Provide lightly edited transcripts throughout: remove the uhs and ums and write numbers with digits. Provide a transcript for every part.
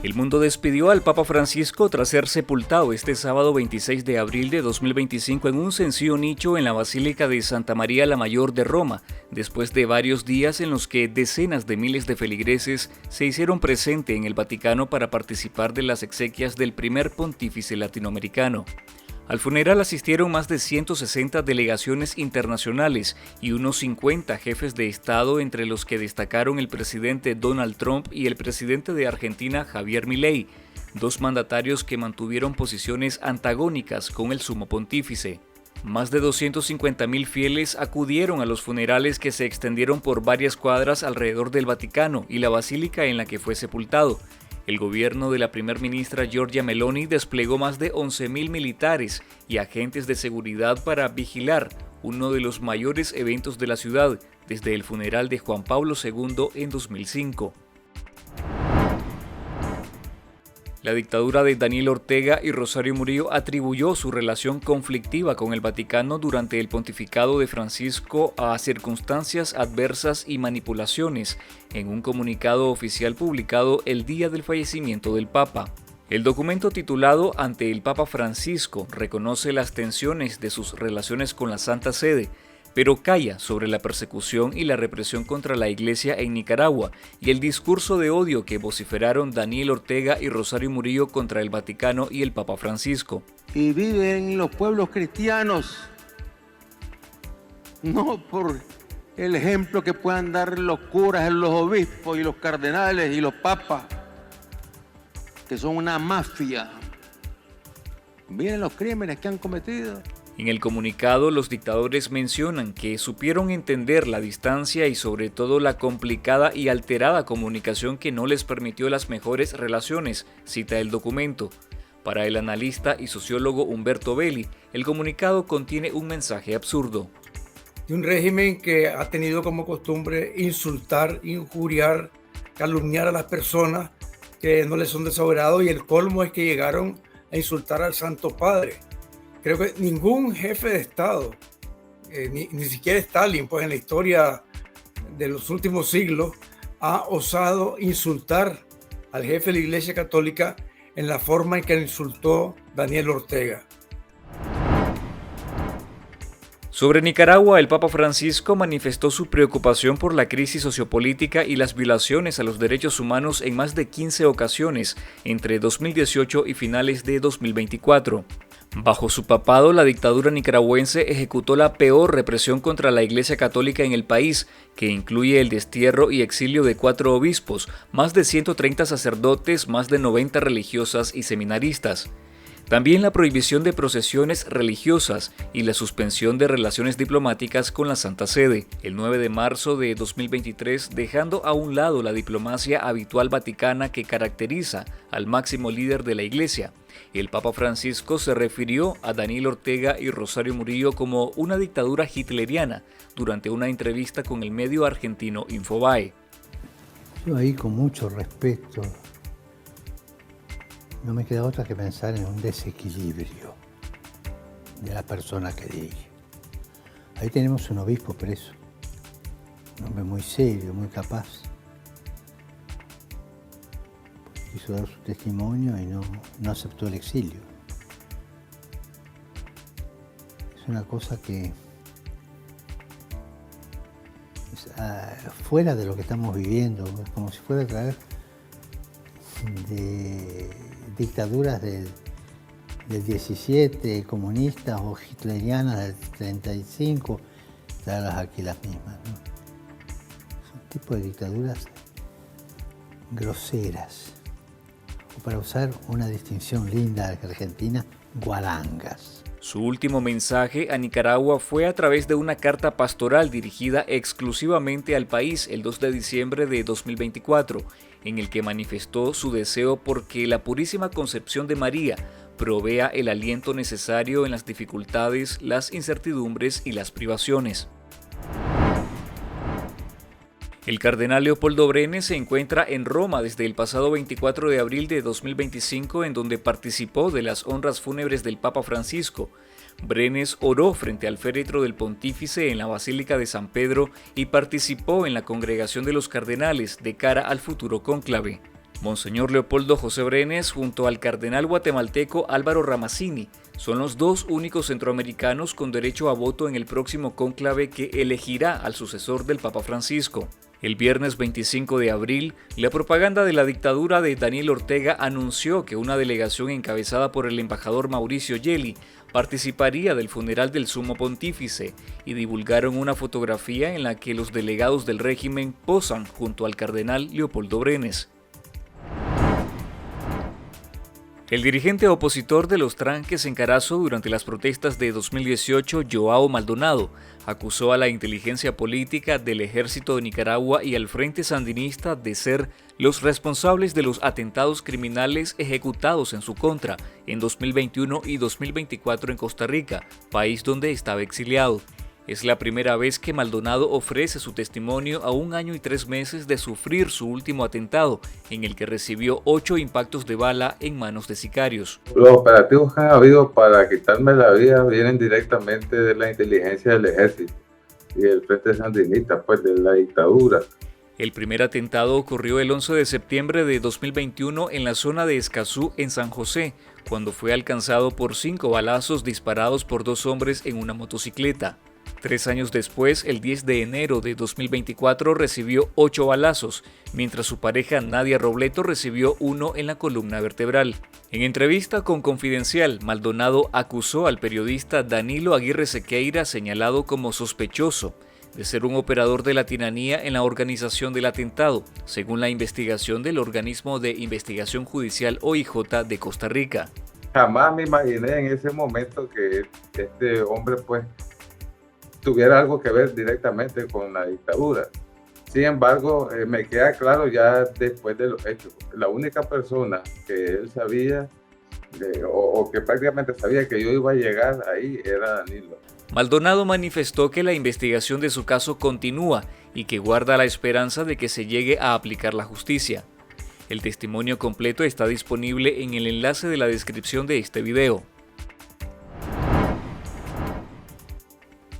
El mundo despidió al Papa Francisco tras ser sepultado este sábado 26 de abril de 2025 en un sencillo nicho en la Basílica de Santa María la Mayor de Roma, después de varios días en los que decenas de miles de feligreses se hicieron presente en el Vaticano para participar de las exequias del primer pontífice latinoamericano. Al funeral asistieron más de 160 delegaciones internacionales y unos 50 jefes de Estado, entre los que destacaron el presidente Donald Trump y el presidente de Argentina Javier Milei, dos mandatarios que mantuvieron posiciones antagónicas con el sumo pontífice. Más de 250.000 fieles acudieron a los funerales que se extendieron por varias cuadras alrededor del Vaticano y la basílica en la que fue sepultado. El gobierno de la primer ministra Giorgia Meloni desplegó más de 11.000 militares y agentes de seguridad para vigilar uno de los mayores eventos de la ciudad desde el funeral de Juan Pablo II en 2005. La dictadura de Daniel Ortega y Rosario Murillo atribuyó su relación conflictiva con el Vaticano durante el pontificado de Francisco a circunstancias adversas y manipulaciones, en un comunicado oficial publicado el día del fallecimiento del Papa. El documento titulado Ante el Papa Francisco reconoce las tensiones de sus relaciones con la Santa Sede, pero calla sobre la persecución y la represión contra la Iglesia en Nicaragua y el discurso de odio que vociferaron Daniel Ortega y Rosario Murillo contra el Vaticano y el Papa Francisco. Y viven los pueblos cristianos, no por el ejemplo que puedan dar los curas, los obispos y los cardenales y los papas, que son una mafia. Miren los crímenes que han cometido. En el comunicado, los dictadores mencionan que supieron entender la distancia y sobre todo la complicada y alterada comunicación que no les permitió las mejores relaciones, cita el documento. Para el analista y sociólogo Humberto Belli, el comunicado contiene un mensaje absurdo. De un régimen que ha tenido como costumbre insultar, injuriar, calumniar a las personas que no les son de su agrado, y el colmo es que llegaron a insultar al Santo Padre. Creo que ningún jefe de Estado, ni siquiera Stalin, pues en la historia de los últimos siglos, ha osado insultar al jefe de la Iglesia Católica en la forma en que insultó Daniel Ortega. Sobre Nicaragua, el Papa Francisco manifestó su preocupación por la crisis sociopolítica y las violaciones a los derechos humanos en más de 15 ocasiones entre 2018 y finales de 2024. Bajo su papado, la dictadura nicaragüense ejecutó la peor represión contra la Iglesia Católica en el país, que incluye el destierro y exilio de 4 obispos, más de 130 sacerdotes, más de 90 religiosas y seminaristas. También la prohibición de procesiones religiosas y la suspensión de relaciones diplomáticas con la Santa Sede, el 9 de marzo de 2023, dejando a un lado la diplomacia habitual vaticana que caracteriza al máximo líder de la Iglesia. El Papa Francisco se refirió a Daniel Ortega y Rosario Murillo como una dictadura hitleriana durante una entrevista con el medio argentino Infobae. Yo ahí, con mucho respeto, no me queda otra que pensar en un desequilibrio de la persona que dirige. Ahí tenemos un obispo preso, un hombre muy serio, muy capaz. Quiso dar su testimonio y no aceptó el exilio. Es una cosa que es fuera de lo que estamos viviendo, es como si fuera a través de dictaduras del 17, comunistas o hitlerianas del 35, traerlas aquí las mismas, ¿no? Es un tipo de dictaduras groseras, o para usar una distinción linda de Argentina, guarangas. Su último mensaje a Nicaragua fue a través de una carta pastoral dirigida exclusivamente al país el 2 de diciembre de 2024, en el que manifestó su deseo por que la Purísima Concepción de María provea el aliento necesario en las dificultades, las incertidumbres y las privaciones. El cardenal Leopoldo Brenes se encuentra en Roma desde el pasado 24 de abril de 2025, en donde participó de las honras fúnebres del Papa Francisco. Brenes oró frente al féretro del pontífice en la Basílica de San Pedro y participó en la congregación de los cardenales de cara al futuro cónclave. Monseñor Leopoldo José Brenes junto al cardenal guatemalteco Álvaro Ramazzini son los dos únicos centroamericanos con derecho a voto en el próximo cónclave que elegirá al sucesor del Papa Francisco. El viernes 25 de abril, la propaganda de la dictadura de Daniel Ortega anunció que una delegación encabezada por el embajador Mauricio Yeli participaría del funeral del sumo pontífice y divulgaron una fotografía en la que los delegados del régimen posan junto al cardenal Leopoldo Brenes. El dirigente opositor de los tranques en Carazo durante las protestas de 2018, Joao Maldonado, acusó a la inteligencia política del Ejército de Nicaragua y al Frente Sandinista de ser los responsables de los atentados criminales ejecutados en su contra en 2021 y 2024 en Costa Rica, país donde estaba exiliado. Es la primera vez que Maldonado ofrece su testimonio a 1 año y 3 meses de sufrir su último atentado, en el que recibió 8 impactos de bala en manos de sicarios. Los operativos que han habido para quitarme la vida vienen directamente de la inteligencia del ejército y del Frente Sandinista, pues de la dictadura. El primer atentado ocurrió el 11 de septiembre de 2021 en la zona de Escazú, en San José, cuando fue alcanzado por 5 balazos disparados por 2 hombres en una motocicleta. 3 años después, el 10 de enero de 2024, recibió 8 balazos, mientras su pareja Nadia Robleto recibió 1 en la columna vertebral. En entrevista con Confidencial, Maldonado acusó al periodista Danilo Aguirre Sequeira, señalado como sospechoso de ser un operador de la tiranía en la organización del atentado, según la investigación del Organismo de Investigación Judicial OIJ de Costa Rica. Jamás me imaginé en ese momento que este hombre pues tuviera algo que ver directamente con la dictadura. Sin embargo, me queda claro ya después de los hechos. La única persona que él sabía o que prácticamente sabía que yo iba a llegar ahí era Danilo. Maldonado manifestó que la investigación de su caso continúa y que guarda la esperanza de que se llegue a aplicar la justicia. El testimonio completo está disponible en el enlace de la descripción de este video.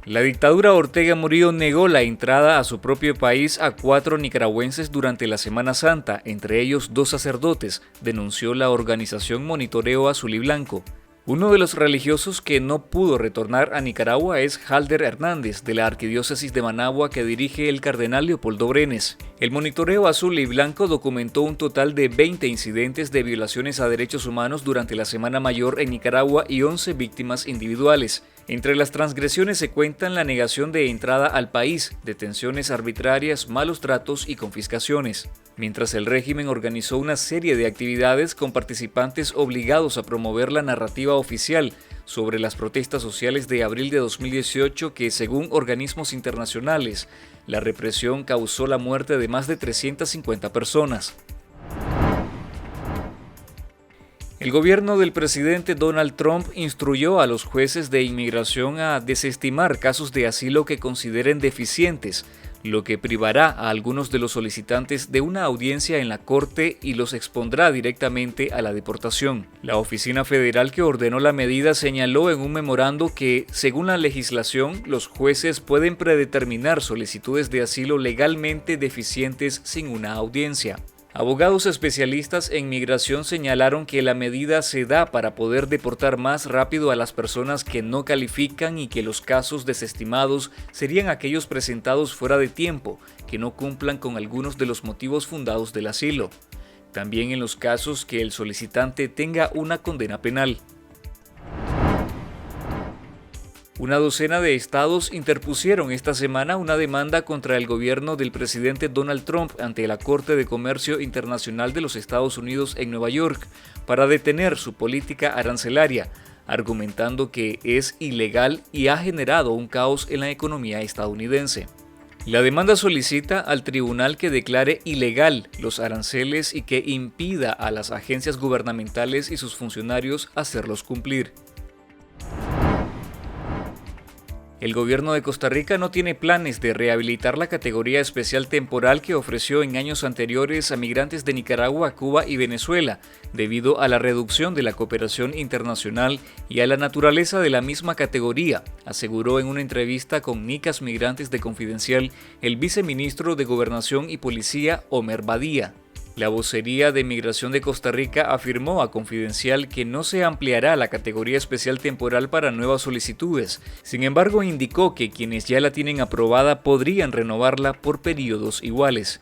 La dictadura Ortega Murillo negó la entrada a su propio país a 4 nicaragüenses durante la Semana Santa, entre ellos 2 sacerdotes, denunció la organización Monitoreo Azul y Blanco. Uno de los religiosos que no pudo retornar a Nicaragua es Halder Hernández, de la Arquidiócesis de Managua, que dirige el cardenal Leopoldo Brenes. El Monitoreo Azul y Blanco documentó un total de 20 incidentes de violaciones a derechos humanos durante la Semana Mayor en Nicaragua y 11 víctimas individuales. Entre las transgresiones se cuentan la negación de entrada al país, detenciones arbitrarias, malos tratos y confiscaciones. Mientras el régimen organizó una serie de actividades con participantes obligados a promover la narrativa oficial sobre las protestas sociales de abril de 2018 que, según organismos internacionales, la represión causó la muerte de más de 350 personas. El gobierno del presidente Donald Trump instruyó a los jueces de inmigración a desestimar casos de asilo que consideren deficientes, lo que privará a algunos de los solicitantes de una audiencia en la corte y los expondrá directamente a la deportación. La oficina federal que ordenó la medida señaló en un memorando que, según la legislación, los jueces pueden predeterminar solicitudes de asilo legalmente deficientes sin una audiencia. Abogados especialistas en migración señalaron que la medida se da para poder deportar más rápido a las personas que no califican y que los casos desestimados serían aquellos presentados fuera de tiempo, que no cumplan con algunos de los motivos fundados del asilo. También en los casos que el solicitante tenga una condena penal. Una docena de estados interpusieron esta semana una demanda contra el gobierno del presidente Donald Trump ante la Corte de Comercio Internacional de los Estados Unidos en Nueva York para detener su política arancelaria, argumentando que es ilegal y ha generado un caos en la economía estadounidense. La demanda solicita al tribunal que declare ilegal los aranceles y que impida a las agencias gubernamentales y sus funcionarios hacerlos cumplir. El gobierno de Costa Rica no tiene planes de rehabilitar la categoría especial temporal que ofreció en años anteriores a migrantes de Nicaragua, Cuba y Venezuela, debido a la reducción de la cooperación internacional y a la naturaleza de la misma categoría, aseguró en una entrevista con Nicas Migrantes de Confidencial el viceministro de Gobernación y Policía, Omer Badía. La vocería de Migración de Costa Rica afirmó a Confidencial que no se ampliará la categoría especial temporal para nuevas solicitudes. Sin embargo, indicó que quienes ya la tienen aprobada podrían renovarla por periodos iguales.